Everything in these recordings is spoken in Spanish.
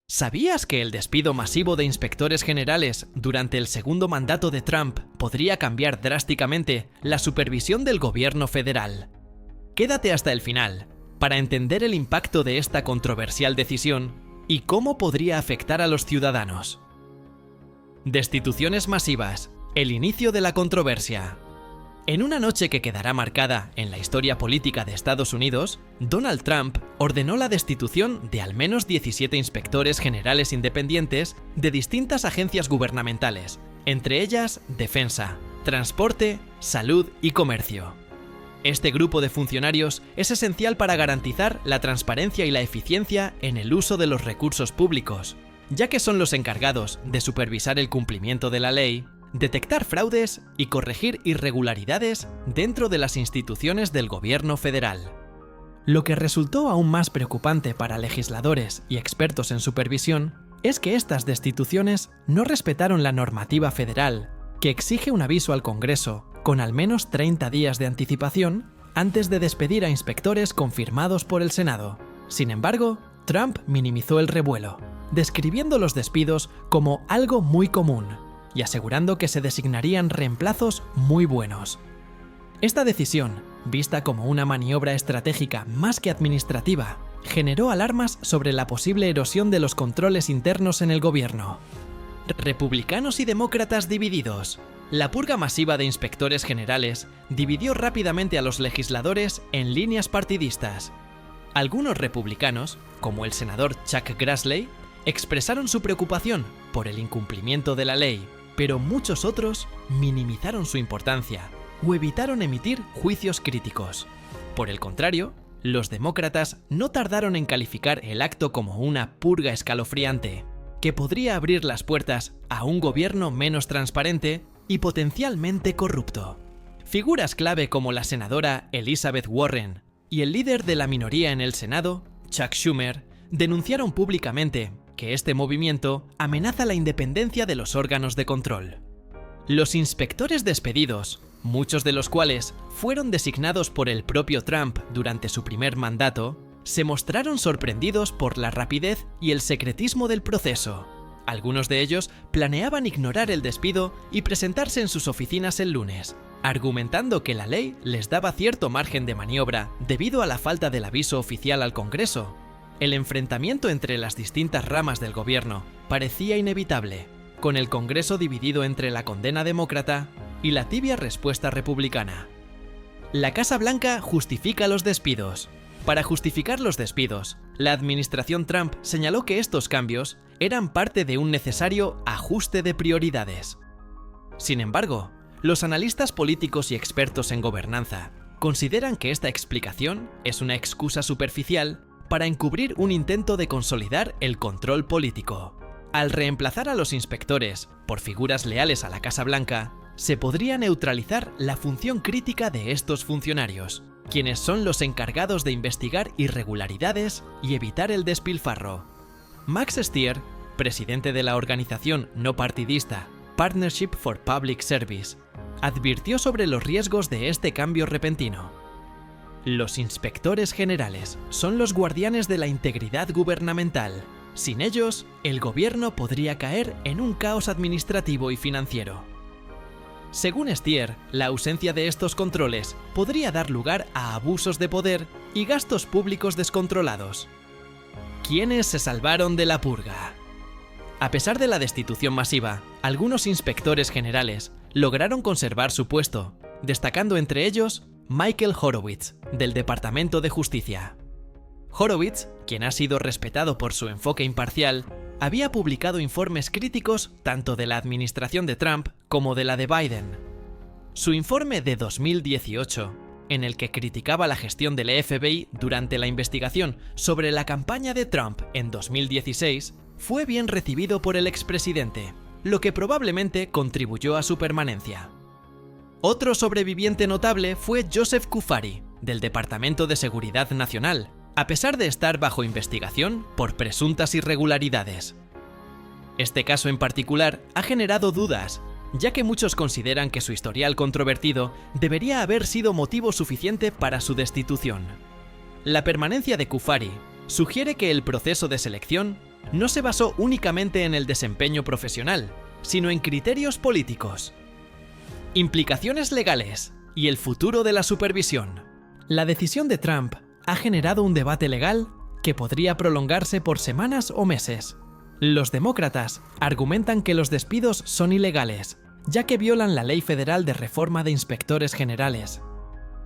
¿Sabías que el despido masivo de inspectores generales durante el segundo mandato de Trump podría cambiar drásticamente la supervisión del gobierno federal? Quédate hasta el final para entender el impacto de esta controversial decisión y cómo podría afectar a los ciudadanos. Destituciones masivas, el inicio de la controversia. En una noche que quedará marcada en la historia política de Estados Unidos, Donald Trump ordenó la destitución de al menos 17 inspectores generales independientes de distintas agencias gubernamentales, entre ellas Defensa, Transporte, Salud y Comercio. Este grupo de funcionarios es esencial para garantizar la transparencia y la eficiencia en el uso de los recursos públicos, ya que son los encargados de supervisar el cumplimiento de la ley, detectar fraudes y corregir irregularidades dentro de las instituciones del gobierno federal. Lo que resultó aún más preocupante para legisladores y expertos en supervisión es que estas destituciones no respetaron la normativa federal, que exige un aviso al Congreso con al menos 30 días de anticipación antes de despedir a inspectores confirmados por el Senado. Sin embargo, Trump minimizó el revuelo, describiendo los despidos como algo muy común y asegurando que se designarían reemplazos muy buenos. Esta decisión, vista como una maniobra estratégica más que administrativa, generó alarmas sobre la posible erosión de los controles internos en el gobierno. Republicanos y demócratas divididos. La purga masiva de inspectores generales dividió rápidamente a los legisladores en líneas partidistas. Algunos republicanos, como el senador Chuck Grassley, expresaron su preocupación por el incumplimiento de la ley, pero muchos otros minimizaron su importancia o evitaron emitir juicios críticos. Por el contrario, los demócratas no tardaron en calificar el acto como una purga escalofriante, que podría abrir las puertas a un gobierno menos transparente y potencialmente corrupto. Figuras clave como la senadora Elizabeth Warren y el líder de la minoría en el Senado, Chuck Schumer, denunciaron públicamente que este movimiento amenaza la independencia de los órganos de control. Los inspectores despedidos, muchos de los cuales fueron designados por el propio Trump durante su primer mandato, se mostraron sorprendidos por la rapidez y el secretismo del proceso. Algunos de ellos planeaban ignorar el despido y presentarse en sus oficinas el lunes, argumentando que la ley les daba cierto margen de maniobra debido a la falta del aviso oficial al Congreso. El enfrentamiento entre las distintas ramas del gobierno parecía inevitable, con el Congreso dividido entre la condena demócrata y la tibia respuesta republicana. La Casa Blanca justifica los despidos. Para justificar los despidos, la administración Trump señaló que estos cambios eran parte de un necesario ajuste de prioridades. Sin embargo, los analistas políticos y expertos en gobernanza consideran que esta explicación es una excusa superficial para encubrir un intento de consolidar el control político. Al reemplazar a los inspectores por figuras leales a la Casa Blanca, se podría neutralizar la función crítica de estos funcionarios, quienes son los encargados de investigar irregularidades y evitar el despilfarro. Max Stier, presidente de la organización no partidista Partnership for Public Service, advirtió sobre los riesgos de este cambio repentino. Los inspectores generales son los guardianes de la integridad gubernamental. Sin ellos, el gobierno podría caer en un caos administrativo y financiero. Según Stier, la ausencia de estos controles podría dar lugar a abusos de poder y gastos públicos descontrolados. ¿Quiénes se salvaron de la purga? A pesar de la destitución masiva, algunos inspectores generales lograron conservar su puesto, destacando entre ellos Michael Horowitz, del Departamento de Justicia. Horowitz, quien ha sido respetado por su enfoque imparcial, había publicado informes críticos tanto de la administración de Trump como de la de Biden. Su informe de 2018, en el que criticaba la gestión del FBI durante la investigación sobre la campaña de Trump en 2016, fue bien recibido por el expresidente, lo que probablemente contribuyó a su permanencia. Otro sobreviviente notable fue Joseph Cuffari, del Departamento de Seguridad Nacional, a pesar de estar bajo investigación por presuntas irregularidades. Este caso en particular ha generado dudas, ya que muchos consideran que su historial controvertido debería haber sido motivo suficiente para su destitución. La permanencia de Cuffari sugiere que el proceso de selección no se basó únicamente en el desempeño profesional, sino en criterios políticos. Implicaciones legales y el futuro de la supervisión. La decisión de Trump ha generado un debate legal que podría prolongarse por semanas o meses. Los demócratas argumentan que los despidos son ilegales, ya que violan la Ley Federal de Reforma de Inspectores Generales.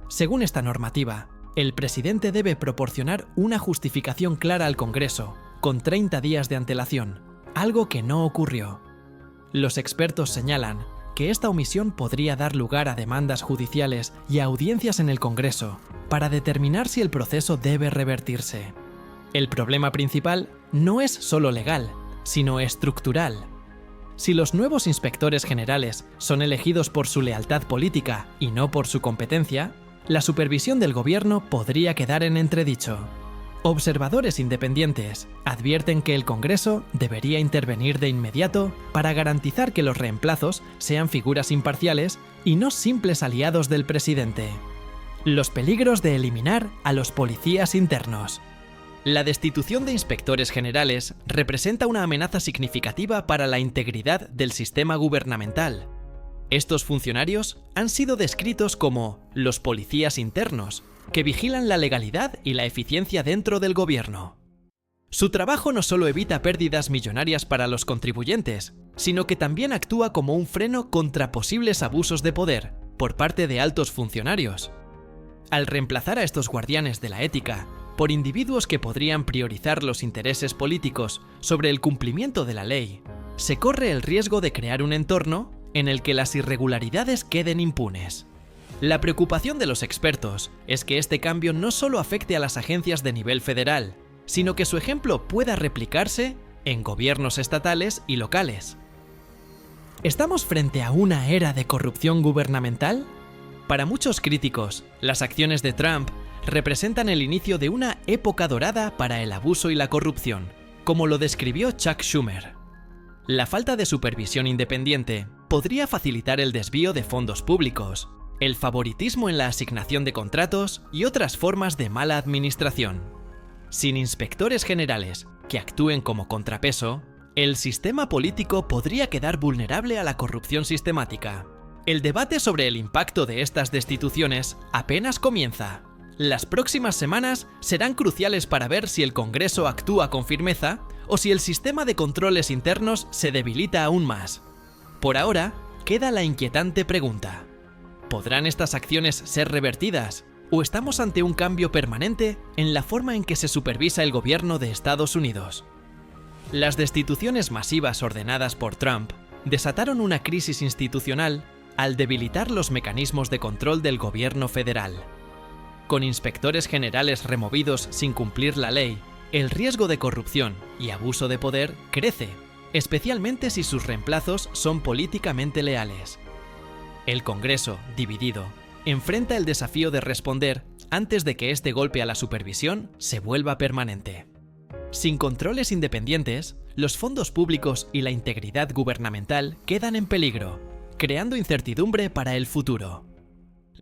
Según esta normativa, el presidente debe proporcionar una justificación clara al Congreso, con 30 días de antelación, algo que no ocurrió. Los expertos señalan que esta omisión podría dar lugar a demandas judiciales y a audiencias en el Congreso para determinar si el proceso debe revertirse. El problema principal no es solo legal, sino estructural. Si los nuevos inspectores generales son elegidos por su lealtad política y no por su competencia, la supervisión del gobierno podría quedar en entredicho. Observadores independientes advierten que el Congreso debería intervenir de inmediato para garantizar que los reemplazos sean figuras imparciales y no simples aliados del presidente. Los peligros de eliminar a los policías internos. La destitución de inspectores generales representa una amenaza significativa para la integridad del sistema gubernamental. Estos funcionarios han sido descritos como los policías internos, que vigilan la legalidad y la eficiencia dentro del gobierno. Su trabajo no solo evita pérdidas millonarias para los contribuyentes, sino que también actúa como un freno contra posibles abusos de poder por parte de altos funcionarios. Al reemplazar a estos guardianes de la ética por individuos que podrían priorizar los intereses políticos sobre el cumplimiento de la ley, se corre el riesgo de crear un entorno en el que las irregularidades queden impunes. La preocupación de los expertos es que este cambio no solo afecte a las agencias de nivel federal, sino que su ejemplo pueda replicarse en gobiernos estatales y locales. ¿Estamos frente a una era de corrupción gubernamental? Para muchos críticos, las acciones de Trump representan el inicio de una época dorada para el abuso y la corrupción, como lo describió Chuck Schumer. La falta de supervisión independiente podría facilitar el desvío de fondos públicos, el favoritismo en la asignación de contratos y otras formas de mala administración. Sin inspectores generales que actúen como contrapeso, el sistema político podría quedar vulnerable a la corrupción sistemática. El debate sobre el impacto de estas destituciones apenas comienza. Las próximas semanas serán cruciales para ver si el Congreso actúa con firmeza o si el sistema de controles internos se debilita aún más. Por ahora, queda la inquietante pregunta: ¿podrán estas acciones ser revertidas o estamos ante un cambio permanente en la forma en que se supervisa el gobierno de Estados Unidos? Las destituciones masivas ordenadas por Trump desataron una crisis institucional al debilitar los mecanismos de control del gobierno federal. Con inspectores generales removidos sin cumplir la ley, el riesgo de corrupción y abuso de poder crece, especialmente si sus reemplazos son políticamente leales. El Congreso, dividido, enfrenta el desafío de responder antes de que este golpe a la supervisión se vuelva permanente. Sin controles independientes, los fondos públicos y la integridad gubernamental quedan en peligro, creando incertidumbre para el futuro.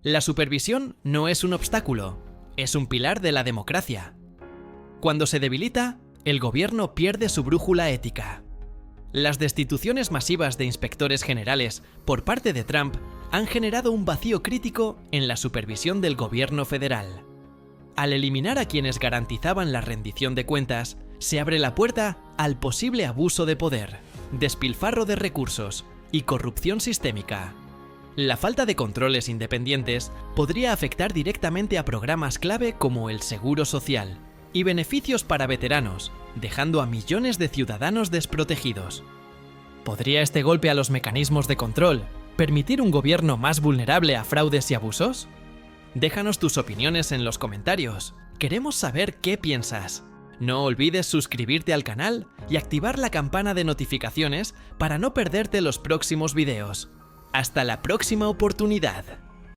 La supervisión no es un obstáculo, es un pilar de la democracia. Cuando se debilita, el gobierno pierde su brújula ética. Las destituciones masivas de inspectores generales por parte de Trump han generado un vacío crítico en la supervisión del gobierno federal. Al eliminar a quienes garantizaban la rendición de cuentas, se abre la puerta al posible abuso de poder, despilfarro de recursos y corrupción sistémica. La falta de controles independientes podría afectar directamente a programas clave como el seguro social y beneficios para veteranos, dejando a millones de ciudadanos desprotegidos. ¿Podría este golpe a los mecanismos de control permitir un gobierno más vulnerable a fraudes y abusos? Déjanos tus opiniones en los comentarios. Queremos saber qué piensas. No olvides suscribirte al canal y activar la campana de notificaciones para no perderte los próximos videos. ¡Hasta la próxima oportunidad!